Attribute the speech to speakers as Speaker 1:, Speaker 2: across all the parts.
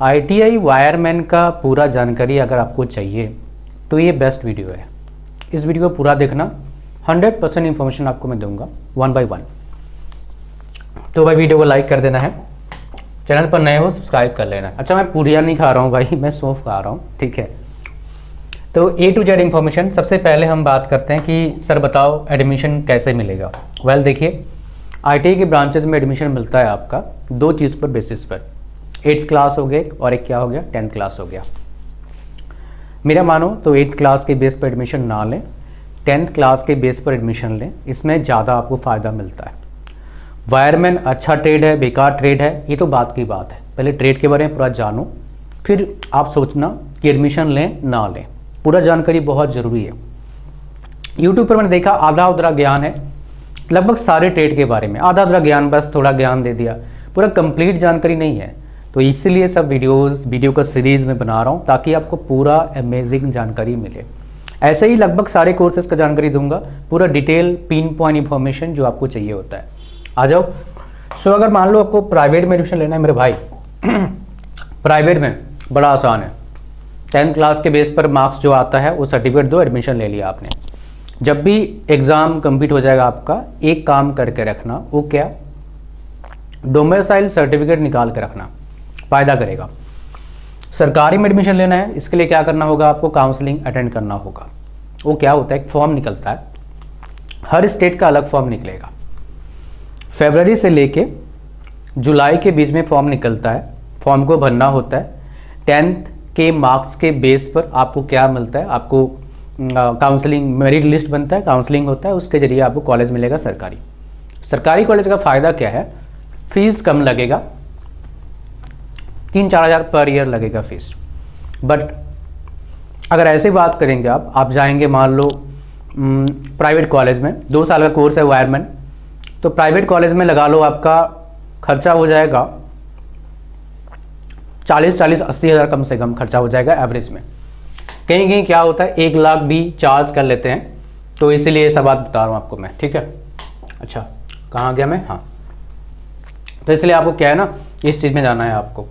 Speaker 1: ITI wireman का पूरा जानकारी अगर आपको चाहिए तो ये बेस्ट वीडियो है। इस वीडियो को पूरा देखना, 100% इन्फॉर्मेशन आपको मैं दूंगा 1 by 1। तो भाई वीडियो को लाइक कर देना है, चैनल पर नए हो सब्सक्राइब कर लेना। अच्छा, मैं पूरिया नहीं खा रहा हूँ भाई, मैं सौंफ खा रहा हूँ, ठीक है। तो A to Z इन्फॉर्मेशन। सबसे पहले हम बात करते हैं कि सर बताओ एडमिशन कैसे मिलेगा। वेल देखिए, ITI के ब्रांचेज में एडमिशन मिलता है आपका दो चीज़ पर बेसिस पर, 8th क्लास हो गया और एक क्या हो गया, 10th क्लास हो गया। मेरा मानो तो 8th क्लास के बेस पर एडमिशन ना लें, 10th क्लास के बेस पर एडमिशन लें, इसमें ज़्यादा आपको फ़ायदा मिलता है। वायरमैन अच्छा ट्रेड है बेकार ट्रेड है, ये तो बात की बात है। पहले ट्रेड के बारे में पूरा जानो, फिर आप सोचना कि एडमिशन लें ना लें। पूरा जानकारी बहुत ज़रूरी है। यूट्यूब पर मैंने देखा आधा उधरा ज्ञान है, लगभग सारे ट्रेड के बारे में आधा उधरा ज्ञान, बस थोड़ा ज्ञान दे दिया, पूरा कंप्लीट जानकारी नहीं है। तो इसीलिए सब वीडियो का सीरीज़ में बना रहा हूँ ताकि आपको पूरा अमेजिंग जानकारी मिले। ऐसे ही लगभग सारे कोर्सेज का जानकारी दूंगा, पूरा डिटेल पिन पॉइंट इन्फॉर्मेशन जो आपको चाहिए होता है। आ जाओ। सो अगर मान लो आपको प्राइवेट में एडमिशन लेना है मेरे भाई, प्राइवेट में बड़ा आसान है। 10th क्लास के बेस पर मार्क्स जो आता है वो सर्टिफिकेट दो, एडमिशन ले लिया आपने। जब भी एग्ज़ाम कंप्लीट हो जाएगा आपका, एक काम करके रखना, वो क्या, डोमिसाइल सर्टिफिकेट निकाल के रखना, फ़ायदा करेगा। सरकारी में एडमिशन लेना है, इसके लिए क्या करना होगा, आपको काउंसलिंग अटेंड करना होगा। वो क्या होता है, एक फॉर्म निकलता है, हर स्टेट का अलग फॉर्म निकलेगा। फरवरी से लेके जुलाई के बीच में फॉर्म निकलता है, फॉर्म को भरना होता है। 10th के मार्क्स के बेस पर आपको क्या मिलता है, आपको काउंसलिंग मेरिट लिस्ट बनता है, काउंसलिंग होता है, उसके जरिए आपको कॉलेज मिलेगा सरकारी। सरकारी कॉलेज का फ़ायदा क्या है, फीस कम लगेगा, 3-4 हज़ार पर ईयर लगेगा फीस। बट अगर ऐसे बात करेंगे आप जाएंगे मान लो प्राइवेट कॉलेज में, 2 साल का कोर्स है वायरमैन, तो प्राइवेट कॉलेज में लगा लो आपका खर्चा हो जाएगा 40-80 हज़ार कम से कम खर्चा हो जाएगा एवरेज में। कहीं कहीं क्या होता है 1 लाख भी चार्ज कर लेते हैं, तो इसीलिए ये सब बात बता रहा हूँ आपको मैं, ठीक है। अच्छा, कहाँ गया मैं, हाँ। तो इसलिए आपको क्या है ना, इस चीज़ में जाना है आपको।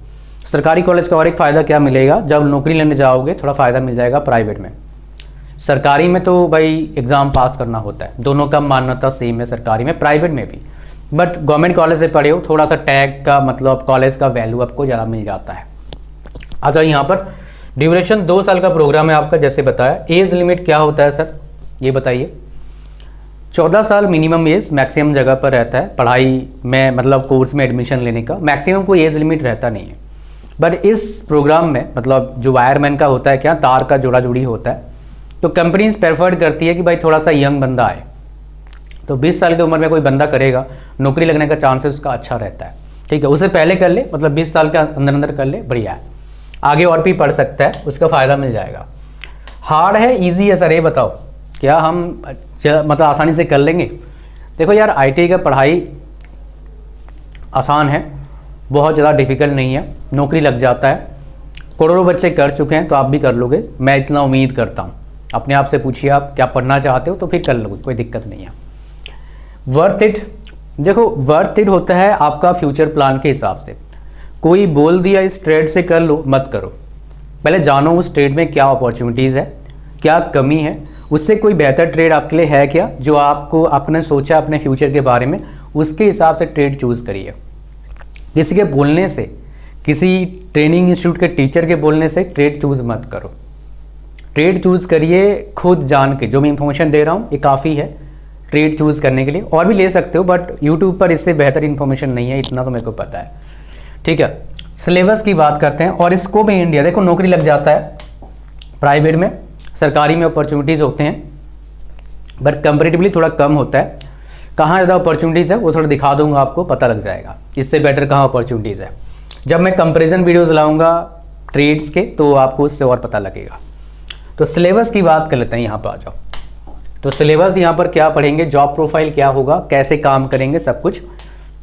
Speaker 1: सरकारी कॉलेज का और एक फ़ायदा क्या मिलेगा, जब नौकरी लेने जाओगे थोड़ा फ़ायदा मिल जाएगा प्राइवेट में। सरकारी में तो भाई एग्ज़ाम पास करना होता है, दोनों का मान्यता सेम है, सरकारी में प्राइवेट में भी। बट गवर्नमेंट कॉलेज से पढ़े हो, थोड़ा सा टैग का मतलब कॉलेज का वैल्यू आपको ज़्यादा मिल जाता है। अच्छा, यहाँ पर ड्यूरेशन 2 साल का प्रोग्राम है आपका, जैसे बताया। एज लिमिट क्या होता है सर, ये बताइए। 14 साल मिनिमम एज मैक्सिमम जगह पर रहता है पढ़ाई में, मतलब कोर्स में एडमिशन लेने का मैक्सिमम कोई एज लिमिट रहता नहीं है। बट इस प्रोग्राम में मतलब जो वायरमैन का होता है क्या, तार का जोड़ा जोड़ी होता है, तो कंपनीज प्रेफर्ड करती है कि भाई थोड़ा सा यंग बंदा आए। तो 20 साल की उम्र में कोई बंदा करेगा, नौकरी लगने का चांसेस उसका अच्छा रहता है, ठीक है। उससे पहले कर ले, मतलब 20 साल के अंदर अंदर कर ले, बढ़िया है। आगे और भी पढ़ सकता है, उसका फ़ायदा मिल जाएगा। हार्ड है ईजी है सर, ये बताओ क्या हम मतलब आसानी से कर लेंगे। देखो यार, ITI का पढ़ाई आसान है, बहुत ज़्यादा डिफ़िकल्ट नहीं है, नौकरी लग जाता है। करोड़ों बच्चे कर चुके हैं, तो आप भी कर लोगे, मैं इतना उम्मीद करता हूँ। अपने आप से पूछिए आप क्या पढ़ना चाहते हो, तो फिर कर लोगे, कोई दिक्कत नहीं है। वर्थ इट, देखो वर्थ इट होता है आपका फ्यूचर प्लान के हिसाब से। कोई बोल दिया इस ट्रेड से कर लो, मत करो। पहले जानो उस ट्रेड में क्या अपॉर्चुनिटीज़ है, क्या कमी है, उससे कोई बेहतर ट्रेड आपके लिए है क्या, जो आपको आपने सोचा अपने फ्यूचर के बारे में, उसके हिसाब से ट्रेड चूज़ करिए। किसी के बोलने से, किसी ट्रेनिंग इंस्टीट्यूट के टीचर के बोलने से ट्रेड चूज़ मत करो। ट्रेड चूज़ करिए खुद जान के। जो मैं इंफॉर्मेशन दे रहा हूँ ये काफ़ी है ट्रेड चूज़ करने के लिए, और भी ले सकते हो, बट यूट्यूब पर इससे बेहतर इन्फॉर्मेशन नहीं है, इतना तो मेरे को पता है, ठीक है। सिलेबस की बात करते हैं और स्कोप इन इंडिया। देखो नौकरी लग जाता है प्राइवेट में, सरकारी में अपॉर्चुनिटीज़ होते हैं, बट कंपेरेटिवली थोड़ा कम होता है। कहाँ ज़्यादा अपॉर्चुनिटीज़ है वो थोड़ा दिखा दूंगा, आपको पता लग जाएगा इससे बेटर कहाँ अपॉर्चुनिटीज़ है। जब मैं कंपैरिजन वीडियोस लाऊंगा ट्रेड्स के, तो आपको उससे और पता लगेगा। तो सिलेबस की बात कर लेते हैं, यहाँ पर आ जाओ। तो सिलेबस यहाँ पर क्या पढ़ेंगे, जॉब प्रोफाइल क्या होगा, कैसे काम करेंगे, सब कुछ।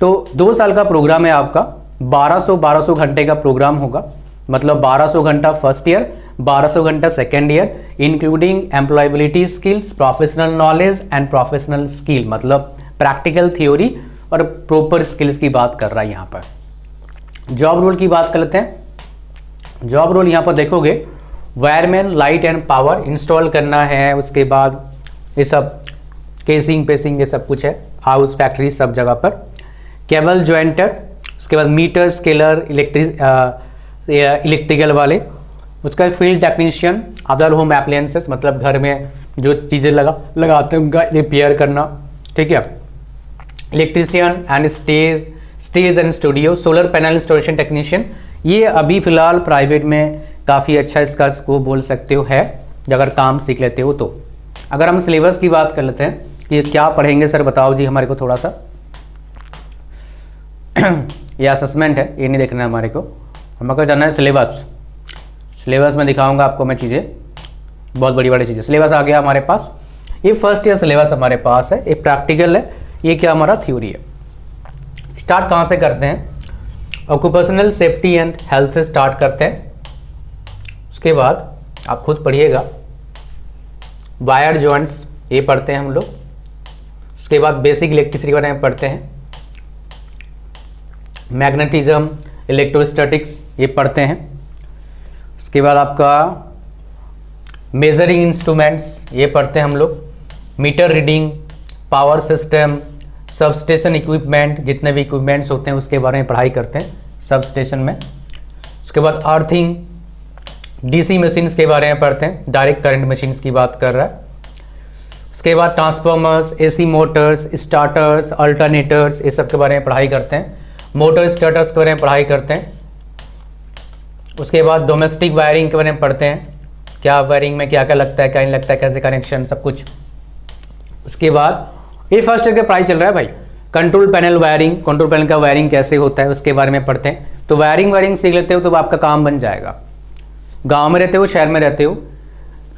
Speaker 1: तो 2 साल का प्रोग्राम है आपका, 1200 घंटे का प्रोग्राम होगा, मतलब 1200 घंटा फर्स्ट ईयर, 1200 घंटा second year, including employability skills, professional knowledge and professional skill, मतलब प्रैक्टिकल थ्योरी और प्रॉपर स्किल्स की बात कर रहा है यहाँ पर। जॉब रोल की बात कर लेते हैं। जॉब रोल यहाँ पर देखोगे, wireman, light and power install करना है, उसके बाद ये सब केसिंग पेसिंग ये सब कुछ है, हाउस फैक्ट्री सब जगह पर। केबल ज्वाइंटर, उसके बाद मीटर स्केलर, इलेक्ट्रिकल वाले, उसका field technician, other home appliances मतलब घर में जो चीज़ें लगाते हैं उनका रिपेयर करना, ठीक है। Electrician and stage and studio, solar panel installation technician, ये अभी फ़िलहाल प्राइवेट में काफ़ी अच्छा इसका स्कोप बोल सकते हो है, अगर काम सीख लेते हो तो। अगर हम सिलेबस की बात कर लेते हैं कि क्या पढ़ेंगे सर बताओ जी हमारे को थोड़ा सा। ये असेसमेंट है, ये नहीं देखना है हमारे को, हमको जानना है सिलेबस। सिलेबस में दिखाऊंगा आपको मैं चीज़ें, बहुत बड़ी बड़ी चीज़ें। सिलेबस आ गया हमारे पास, ये फर्स्ट ईयर सिलेबस हमारे पास है, ये प्रैक्टिकल है, ये क्या हमारा थ्योरी है। स्टार्ट कहाँ से करते हैं, ऑक्यूपेशनल सेफ्टी एंड हेल्थ से स्टार्ट करते हैं। उसके बाद आप खुद पढ़िएगा, वायर जॉइंट्स ये पढ़ते हैं हम लोग। उसके बाद बेसिक इलेक्ट्रिसिटी के बारे में पढ़ते हैं, मैग्नेटिज्म, इलेक्ट्रोस्टैटिक्स ये पढ़ते हैं। उसके बाद आपका मेजरिंग इंस्ट्रूमेंट्स ये पढ़ते हैं हम लोग, meter reading, power system, substation equipment, जितने भी इक्विपमेंट्स होते हैं उसके बारे में पढ़ाई करते हैं सब स्टेशन में। उसके बाद अर्थिंग, डीसी मशीन्स के बारे में पढ़ते हैं, डायरेक्ट करंट मशीन्स की बात कर रहा है। उसके बाद transformers, AC Motors, starters, alternators ये सब के बारे में पढ़ाई करते हैं, मोटर स्टार्टर्स के बारे में पढ़ाई करते हैं। उसके बाद डोमेस्टिक वायरिंग के बारे में पढ़ते हैं, क्या वायरिंग में क्या क्या लगता है क्या नहीं लगता है, कैसे कनेक्शन सब कुछ। उसके बाद ये फर्स्ट ईयर का पढ़ाई चल रहा है भाई, control panel wiring, control panel का वायरिंग कैसे होता है उसके बारे में पढ़ते हैं। तो वायरिंग सीख लेते हो तो आपका काम बन जाएगा। गांव में रहते हो शहर में रहते हो,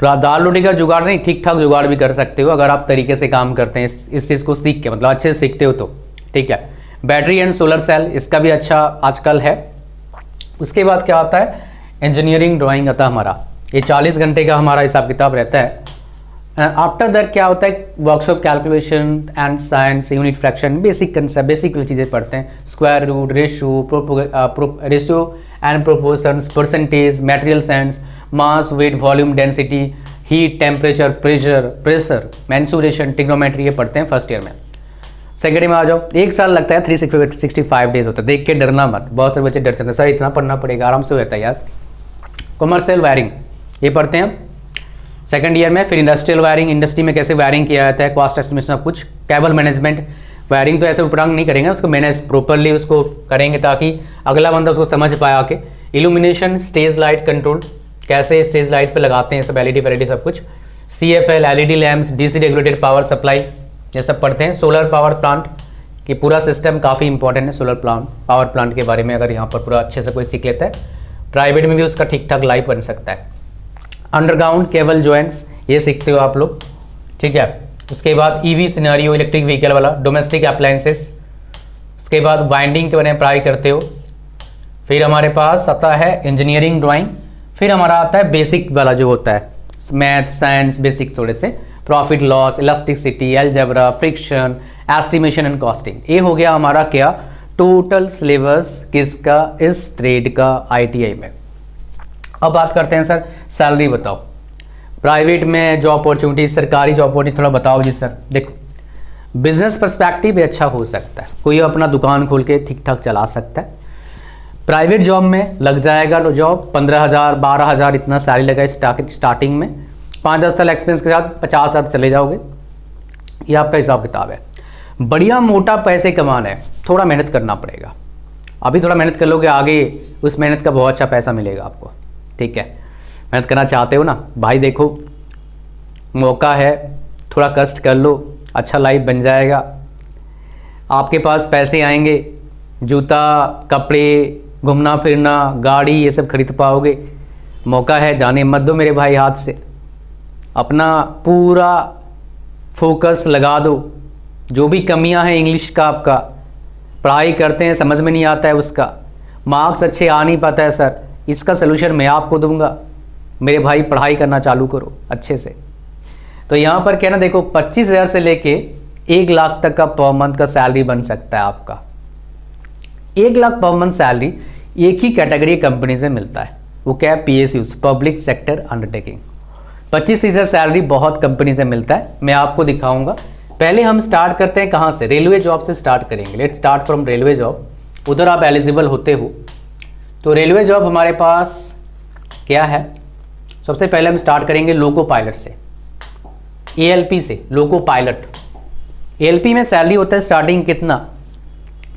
Speaker 1: दाल रोटी का जुगाड़ नहीं, ठीक ठाक जुगाड़ भी कर सकते हो अगर आप तरीके से काम करते हैं इस चीज़ को सीख के, मतलब अच्छे से सीखते हो तो, ठीक है। बैटरी एंड सोलर सेल, इसका भी अच्छा आजकल है। उसके बाद क्या आता है, इंजीनियरिंग ड्राइंग आता है हमारा, ये 40 घंटे का हमारा हिसाब किताब रहता है। आफ्टर दैट क्या होता है, workshop, calculation and science, unit fraction, basic concept, basic चीज़ें पढ़ते हैं, square root, ratio and proportions, percentage, material science, mass, weight, volume, density, heat, temperature, pressure, mensuration, trigonometry ये पढ़ते हैं फर्स्ट ईयर में। सेकेंड में आ जाओ, 1 साल लगता है, 365 डेज होता है। देख के डरना मत, बहुत सारे बच्चे डरते हैं सर इतना पढ़ना पड़ेगा, आराम से रहता है यार। कमर्शियल वायरिंग ये पढ़ते हैं सेकंड ईयर में। फिर इंडस्ट्रियल वायरिंग, इंडस्ट्री में कैसे वायरिंग किया जाता है, कॉस्ट एस्टिमेशन सब कुछ। केबल मैनेजमेंट, वायरिंग तो ऐसे उपरांग नहीं करेंगे, उसको मैनेज प्रॉपरली उसको करेंगे ताकि अगला बंदा उसको समझ पाए आके। इल्यूमिनेशन, स्टेज लाइट कंट्रोल, कैसे स्टेज लाइट पे लगाते हैं सब, एलईडी फेलईडी सब कुछ। CFL, LED lamps, DC regulated power supply ये सब पढ़ते हैं। सोलर पावर प्लांट की पूरा सिस्टम काफ़ी इंपॉर्टेंट है, सोलर प्लांट पावर प्लांट के बारे में अगर यहाँ पर पूरा अच्छे से कोई सीख लेता है, प्राइवेट में भी उसका ठीक ठाक लाइफ बन सकता है। अंडरग्राउंड केबल जॉइंट्स ये सीखते हो आप लोग, ठीक है। उसके बाद EV सिनेरियो, इलेक्ट्रिक व्हीकल वाला, डोमेस्टिक अप्लायंसेस। उसके बाद वाइंडिंग के बारे में पढ़ाई करते हो। फिर हमारे पास आता है इंजीनियरिंग ड्राइंग। फिर हमारा आता है बेसिक वाला जो होता है मैथ साइंस बेसिक, थोड़े से profit loss, elasticity, algebra, friction, estimation and costing. ये हो गया हमारा क्या टोटल सिलेबस किसका, इस ट्रेड का ITI में। अब बात करते हैं सर सैलरी बताओ, प्राइवेट में जॉब अपॉर्चुनिटी, सरकारी जॉब अपॉर्चुनिटी थोड़ा बताओ जी सर। देखो बिजनेस पर्सपेक्टिव भी अच्छा हो सकता है, कोई अपना दुकान खोल के ठीक ठाक चला सकता है। प्राइवेट जॉब में लग जाएगा तो जॉब 15,000 12,000 इतना सैलरी लगा स्टार्टिंग में, 5-10 साल एक्सपीरियंस के साथ 50,000 चले जाओगे, ये आपका हिसाब किताब है। बढ़िया मोटा पैसे कमाना है, थोड़ा मेहनत करना पड़ेगा। अभी थोड़ा मेहनत कर लोगे, आगे उस मेहनत का बहुत अच्छा पैसा मिलेगा आपको, ठीक है। मेहनत करना चाहते हो ना भाई, देखो मौका है, थोड़ा कष्ट कर लो, अच्छा लाइफ बन जाएगा, आपके पास पैसे आएंगे, जूता, कपड़े, घूमना फिरना, गाड़ी ये सब खरीद पाओगे। मौका है, जाने मत दो मेरे भाई हाथ से, अपना पूरा फोकस लगा दो। जो भी कमियां हैं इंग्लिश का, आपका पढ़ाई करते हैं समझ में नहीं आता है, उसका मार्क्स अच्छे आ नहीं पाता है सर, इसका सलूशन मैं आपको दूंगा मेरे भाई, पढ़ाई करना चालू करो अच्छे से। तो यहाँ पर क्या ना, देखो 25,000 से लेके 1 लाख तक का पर मंथ का सैलरी बन सकता है आपका। 1 लाख पर मंथ सैलरी एक ही कैटेगरी कंपनीज में मिलता है, वो क्या है, PSUs, public sector undertaking. 25% salary बहुत कंपनी से मिलता है, मैं आपको दिखाऊंगा। पहले हम स्टार्ट करते हैं कहाँ से, रेलवे जॉब से स्टार्ट करेंगे। Let's start from railway job, उधर आप एलिजिबल होते हो। तो रेलवे जॉब हमारे पास क्या है, सबसे पहले हम स्टार्ट करेंगे लोको पायलट से, ALP से, लोको पायलट। ALP में सैलरी होता है स्टार्टिंग कितना,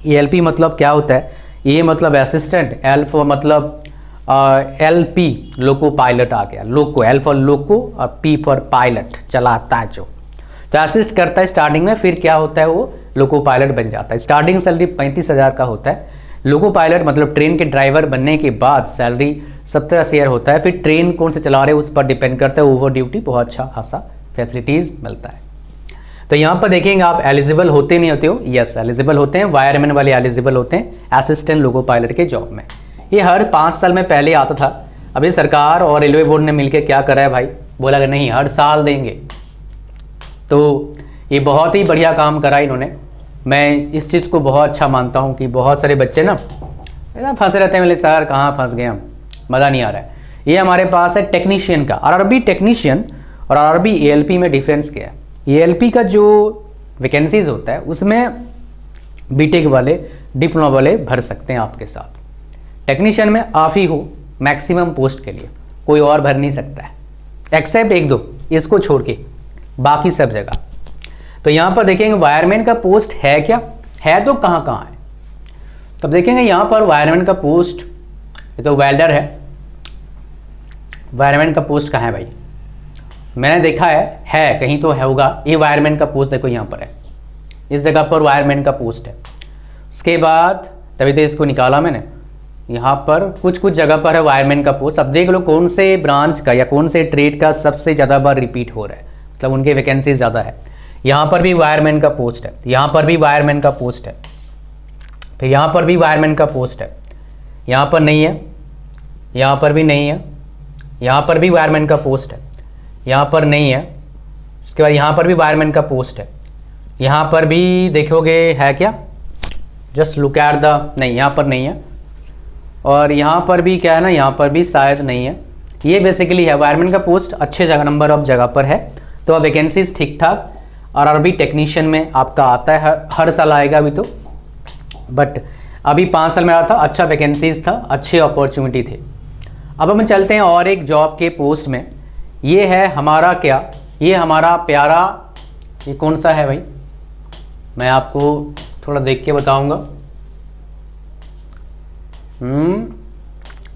Speaker 1: ALP मतलब क्या होता है, ये मतलब असिस्टेंट, L फॉर मतलब LP, लोको पायलट आ गया, लोको, L फॉर लोको और P फॉर पायलट, चलाता है जो, तो असिस्ट करता है स्टार्टिंग में, फिर क्या होता है वो लोको पायलट बन जाता है। स्टार्टिंग सैलरी 35,000 का होता है। लोको पायलट मतलब ट्रेन के ड्राइवर बनने के बाद सैलरी 17 शेयर होता है। फिर ट्रेन कौन से चला रहे हैं उस पर डिपेंड करता है, ओवर ड्यूटी बहुत अच्छा खासा फैसिलिटीज़ मिलता है। तो यहाँ पर देखेंगे आप एलिजिबल होते नहीं होते हो, यस एलिजिबल होते हैं, वायरमैन वाले एलिजिबल होते हैं असिस्टेंट लोको पायलट के जॉब में। ये हर 5 साल में पहले आता था, अभी सरकार और रेलवे बोर्ड ने मिलकर क्या करा है भाई, बोला कि नहीं हर साल देंगे। तो ये बहुत ही बढ़िया काम करा इन्होंने, मैं इस चीज़ को बहुत अच्छा मानता हूँ कि बहुत सारे बच्चे ना फंसे रहते हैं, बोले सर कहाँ फंस गए हम, मज़ा नहीं आ रहा है। ये हमारे पास है टेक्नीशियन का, RRB टेक्नीशियन और RRB ALP में डिफरेंस क्या है। ALP का जो वैकेंसीज होता है उसमें बीटेक वाले, डिप्लोमा वाले भर सकते हैं आपके साथ। टेक्नीशियन में आप ही हो मैक्सिमम पोस्ट के लिए, कोई और भर नहीं सकता है, एक्सेप्ट 1-2 इसको छोड़ के, बाकी सब जगह। तो यहाँ पर देखेंगे वायरमैन का पोस्ट है क्या, है तो कहाँ कहाँ है, तब देखेंगे यहाँ पर वायरमैन का पोस्ट, ये तो वेल्डर है, वायरमैन का पोस्ट कहाँ है भाई, मैंने देखा है कहीं तो है होगा, ये वायरमैन का पोस्ट देखो यहाँ पर है, इस जगह पर वायरमैन का पोस्ट है। उसके बाद तभी तो इसको निकाला मैंने, यहाँ पर कुछ कुछ जगह पर है वायरमैन का पोस्ट। अब देख लो कौन से ब्रांच का या कौन से ट्रेड का सबसे ज़्यादा बार रिपीट हो रहा है, मतलब उनके वैकेंसी ज़्यादा है। यहाँ पर भी वायरमैन का पोस्ट है, यहाँ पर भी वायरमैन का पोस्ट है, फिर यहाँ पर भी वायरमैन का पोस्ट है, यहाँ पर नहीं है, यहाँ पर भी नहीं है, यहाँ पर भी वायरमैन का पोस्ट है, यहाँ पर नहीं है। उसके बाद यहाँ पर भी वायरमैन का पोस्ट है, यहाँ पर भी देखोगे है क्या, जस्ट लुक एट द, नहीं यहाँ पर नहीं है, और यहाँ पर भी क्या है ना, यहाँ पर भी शायद नहीं है। ये बेसिकली है वायरमैन का पोस्ट, अच्छे जगह नंबर ऑफ जगह पर है। तो वैकेंसीज ठीक ठाक, और RRB टेक्नीशियन में आपका आता है, हर साल आएगा अभी तो, बट अभी 5 साल में आया था, अच्छा वैकेंसीज था, अच्छे अपॉर्चुनिटी थे। अब हम चलते हैं और एक जॉब के पोस्ट में, ये है हमारा क्या, ये हमारा प्यारा, ये कौन सा है भाई, मैं आपको थोड़ा देख के बताऊंगा।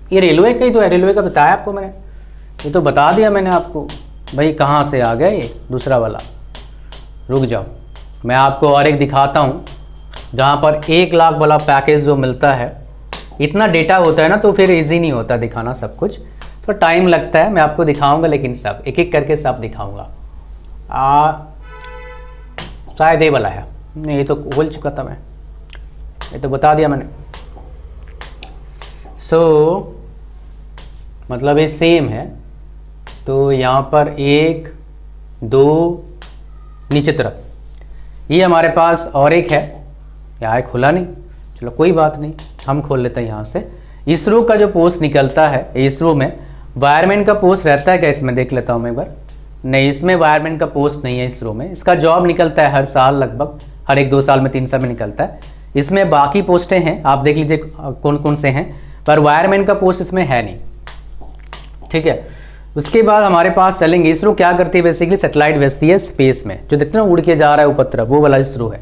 Speaker 1: ये रेलवे का ही तो है, रेलवे का बताया आपको मैंने, ये तो बता दिया मैंने आपको भाई, कहाँ से आ गया ये दूसरा वाला। रुक जाओ मैं आपको और एक दिखाता हूँ, जहाँ पर 1 लाख वाला पैकेज जो मिलता है। इतना डेटा होता है ना तो फिर इजी नहीं होता दिखाना सब कुछ, तो टाइम लगता है। मैं आपको दिखाऊंगा, लेकिन सब एक एक करके सब दिखाऊंगा। शायद ये वाला है, नहीं ये तो बोल चुका था मैं, ये तो बता दिया मैंने। मतलब ये सेम है, तो यहाँ पर 1 2 नीचे तरफ ये हमारे पास और एक है, यहाँ खुला नहीं, चलो कोई बात नहीं, हम खोल लेते हैं यहाँ से। इसरो का जो पोस्ट निकलता है, इसरो में वायरमैन का पोस्ट रहता है क्या, इसमें देख लेता हूँ मैं एक बार। नहीं, इसमें वायरमैन का पोस्ट नहीं है इसरो में। इसका जॉब निकलता है हर साल, लगभग हर 1-2 साल में, 3 साल में निकलता है। इसमें बाकी पोस्टें हैं, आप देख लीजिए कौन कौन से हैं, पर वायरमैन का पोस्ट इसमें है नहीं, ठीक है। उसके बाद हमारे पास चलेंगे, इसरो क्या करती है, बेसिकली सैटेलाइट भेजती है स्पेस में, जो जितना उड़ के जा रहा है ऊपर तरफ, वो वाला इसरो है,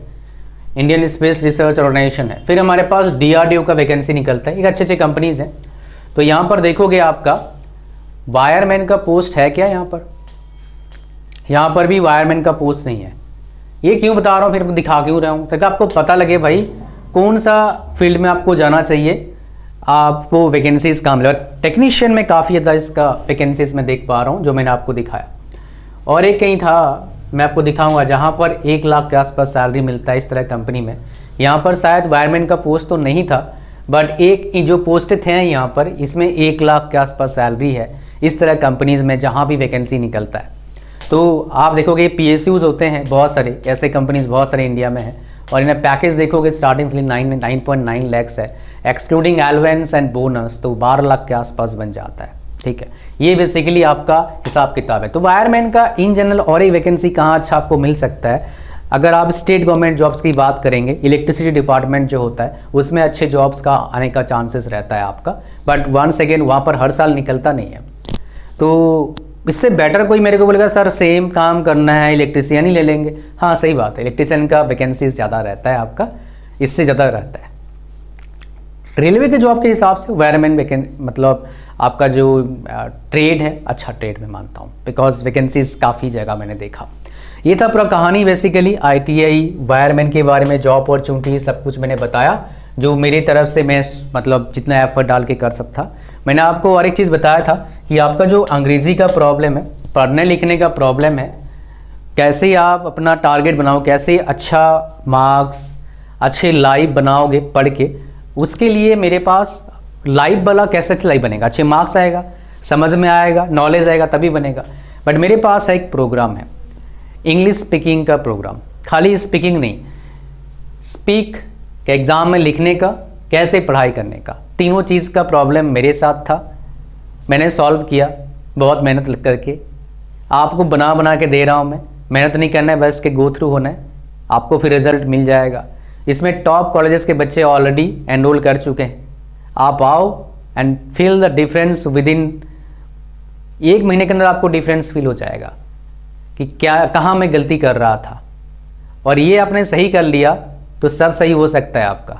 Speaker 1: इंडियन स्पेस रिसर्च ऑर्गेनाइजेशन है। फिर हमारे पास DRDO का वैकेंसी निकलता है, एक अच्छे अच्छे कंपनीज हैं। तो यहाँ पर देखोगे आपका वायरमैन का पोस्ट है क्या, यहाँ पर भी वायरमैन का पोस्ट नहीं है। ये क्यों बता रहा हूँ, फिर दिखा क्यों रहा हूँ, ताकि आपको पता लगे भाई कौन सा फील्ड में आपको जाना चाहिए, आपको वैकेंसीज कहाँ मिले। टेक्नीशियन में काफ़ी ज़्यादा इसका वैकेंसीज मैं देख पा रहा हूँ, जो मैंने आपको दिखाया। और एक कहीं था, मैं आपको दिखाऊंगा, जहाँ पर 1 लाख के आसपास सैलरी मिलता है इस तरह कंपनी में। यहाँ पर शायद वायरमैन का पोस्ट तो नहीं था, बट एक जो पोस्ट थे यहाँ पर, इसमें 1 लाख के आसपास सैलरी है इस तरह कंपनीज़ में, जहाँ भी वैकेंसी निकलता है। तो आप देखोगे PSUs होते हैं बहुत सारे, ऐसे कंपनीज बहुत सारे इंडिया में हैं, और इन्हें पैकेज देखोगे स्टार्टिंग सैलरी 9.9 लैक्स है, एक्सक्लूडिंग एलवेंस एंड बोनस तो 12 लाख के आसपास बन जाता है। ठीक है, ये बेसिकली आपका हिसाब किताब है। तो वायरमैन का इन जनरल और एक वैकेंसी कहाँ अच्छा आपको मिल सकता है, अगर आप स्टेट गवर्नमेंट जॉब्स की बात करेंगे, इलेक्ट्रिसिटी डिपार्टमेंट जो होता है उसमें अच्छे जॉब्स का आने का चांसेस रहता है आपका, बट वंस अगेन वहाँ पर हर साल निकलता नहीं है। तो इससे बेटर कोई मेरे को बोलेगा सर सेम काम करना है इलेक्ट्रिशियन ही ले लेंगे, हाँ सही बात है, इलेक्ट्रिशियन का वैकेंसी ज़्यादा रहता है आपका, इससे ज़्यादा रहता है। रेलवे के जॉब के हिसाब से वायरमैन मतलब आपका जो ट्रेड है अच्छा ट्रेड में मानता हूँ, बिकॉज वैकेंसीज काफ़ी जगह मैंने देखा। ये था पूरा कहानी बेसिकली ITI वायरमैन के बारे में, जॉब अपॉर्चुनिटी सब कुछ मैंने बताया जो मेरी तरफ से मैं मतलब जितना एफर्ट डाल के कर सकता। मैंने आपको और एक चीज़ बताया था कि आपका जो अंग्रेज़ी का प्रॉब्लम है, पढ़ने लिखने का प्रॉब्लम है, कैसे आप अपना टारगेट बनाओ, कैसे अच्छा मार्क्स अच्छे लाइव बनाओगे पढ़ के, उसके लिए मेरे पास लाइव वाला कैसे अच्छा लाइव बनेगा, अच्छे मार्क्स आएगा, समझ में आएगा, नॉलेज आएगा तभी बनेगा। बट मेरे पास एक प्रोग्राम है इंग्लिश स्पीकिंग का प्रोग्राम, खाली स्पीकिंग नहीं, स्पीक के एग्ज़ाम में लिखने का, कैसे पढ़ाई करने का, तीनों चीज़ का प्रॉब्लम मेरे साथ था, मैंने सॉल्व किया बहुत मेहनत करके। आपको बना बना के दे रहा हूँ मैं, मेहनत नहीं करना है, बस के गो थ्रू होना है, आपको फिर रिजल्ट मिल जाएगा। इसमें टॉप कॉलेजेस के बच्चे ऑलरेडी एनरोल कर चुके हैं, आप आओ and feel the difference with in 1 महीने के अंदर आपको डिफरेंस फील हो जाएगा कि क्या कहाँ मैं गलती कर रहा था, और ये आपने सही कर लिया तो सब सही हो सकता है आपका।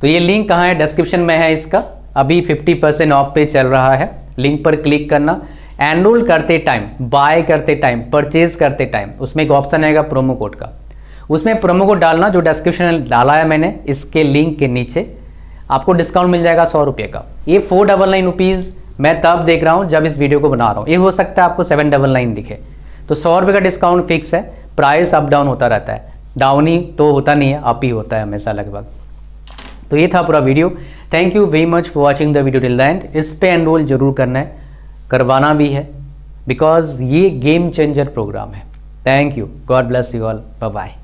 Speaker 1: तो ये लिंक कहाँ है, डिस्क्रिप्शन में है इसका, अभी 50% ऑफ पे चल रहा है, लिंक पर क्लिक करना, एनरोल करते टाइम, बाय करते टाइम, परचेज करते टाइम उसमें एक ऑप्शन आएगा प्रोमो कोड का, उसमें प्रोमो कोड डालना जो डिस्क्रिप्शन में डाला है मैंने, इसके लिंक के नीचे आपको डिस्काउंट मिल जाएगा 100 रुपये का। ये 499 रुपीज़ मैं तब देख रहा हूँ जब इस वीडियो को बना रहा हूँ, ये हो सकता है आपको 799 दिखे, तो 100 रुपये का डिस्काउंट फिक्स है, प्राइस अप डाउन होता रहता है, डाउन ही तो होता नहीं है, अप ही होता है हमेशा लगभग। तो ये था पूरा video, thank you very much for watching the video till the end. इस पे एनरोल जरूर करना है, करवाना भी है, बिकॉज ये गेम चेंजर प्रोग्राम है। Thank you, God bless you all, bye bye.